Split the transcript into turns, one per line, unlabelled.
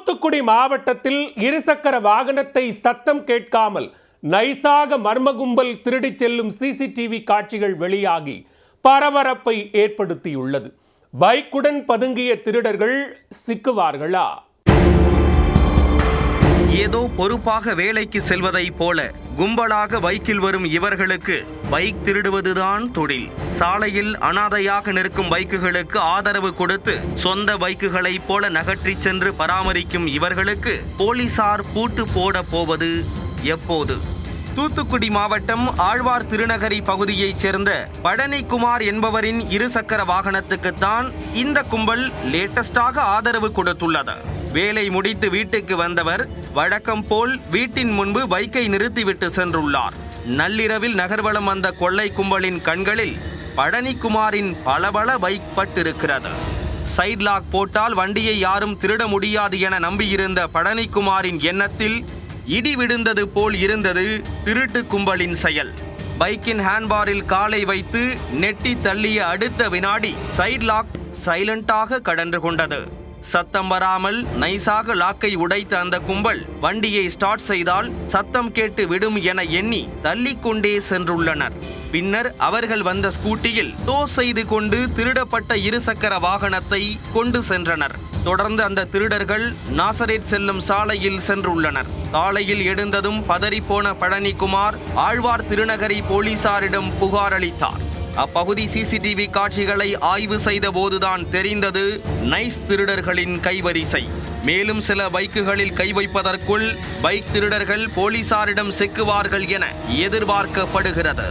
தூத்துக்குடி மாவட்டத்தில் இருசக்கர வாகனத்தை சத்தம் கேட்காமல் நைசாக மர்ம கும்பல் திருடிச் செல்லும் சிசிடிவி காட்சிகள் வெளியாகி பரபரப்பை ஏற்படுத்தியுள்ளது. பைக்குடன் பதுங்கிய திருடர்கள் சிக்குவார்களா?
ஏதோ பொறுப்பாக வேலைக்கு செல்வதை போல கும்பலாக பைக்கில் வரும் இவர்களுக்கு பைக் திருடுவதுதான் தொழில். சாலையில் அனாதையாக நிற்கும் பைக்குகளுக்கு ஆதரவு கொடுத்து சொந்த பைக்குகளை போல நகற்றி சென்று பராமரிக்கும் இவர்களுக்கு போலீசார் பூட்டு போட போவது எப்போது? தூத்துக்குடி மாவட்டம் ஆழ்வார் திருநகரி பகுதியைச் சேர்ந்த பழனிக்குமார் என்பவரின் இருசக்கர வாகனத்துக்குத்தான் இந்த கும்பல் லேட்டஸ்டாக ஆதரவு கொடுத்துள்ளது. வேலை முடித்து வீட்டுக்கு வந்தவர் வழக்கம் போல் வீட்டின் முன்பு பைக்கை நிறுத்திவிட்டு சென்றுள்ளார். நள்ளிரவில் நகர்வலம் வந்த கொள்ளை கும்பலின் கண்களில் பழனிக்குமாரின் பளபள பைக் பட்டிருக்கிறது. சைட் லாக் போட்டால் வண்டியை யாரும் திருட முடியாது என நம்பியிருந்த பழனிக்குமாரின் எண்ணத்தில் இடி விழுந்தது போல் இருந்தது திருட்டு கும்பலின் செயல். பைக்கின் ஹேண்ட்பாரில் காலை வைத்து நெட்டி தள்ளிய அடுத்த வினாடி சைட் லாக் சைலண்டாக கடந்து கொண்டது. சத்தம் வராமல் நைசாக லாக்கை உடைத்த அந்த கும்பல் வண்டியை ஸ்டார்ட் செய்தால் சத்தம் கேட்டு விடும் என எண்ணி தள்ளிக்கொண்டே சென்றுள்ளனர். பின்னர் அவர்கள் வந்த ஸ்கூட்டியில் டோ செய்து கொண்டு திருடப்பட்ட இருசக்கர வாகனத்தை கொண்டு சென்றனர். தொடர்ந்து அந்த திருடர்கள் நாசரேத் செல்லும் சாலையில் சென்றுள்ளனர். சாலையில் எழுந்ததும் பதறிப்போன பழனிக்குமார் ஆழ்வார் திருநகரி போலீசாரிடம் புகார் அளித்தார். அப்பகுதி சிசிடிவி காட்சிகளை ஆய்வு செய்த போதுதான் தெரிந்தது நைஸ் திருடர்களின் கைவரிசை. மேலும் சில பைக்குகளில் கை வைப்பதற்குள் பைக் திருடர்கள் போலீசாரிடம் சிக்குவார்கள் என எதிர்பார்க்கப்படுகிறது.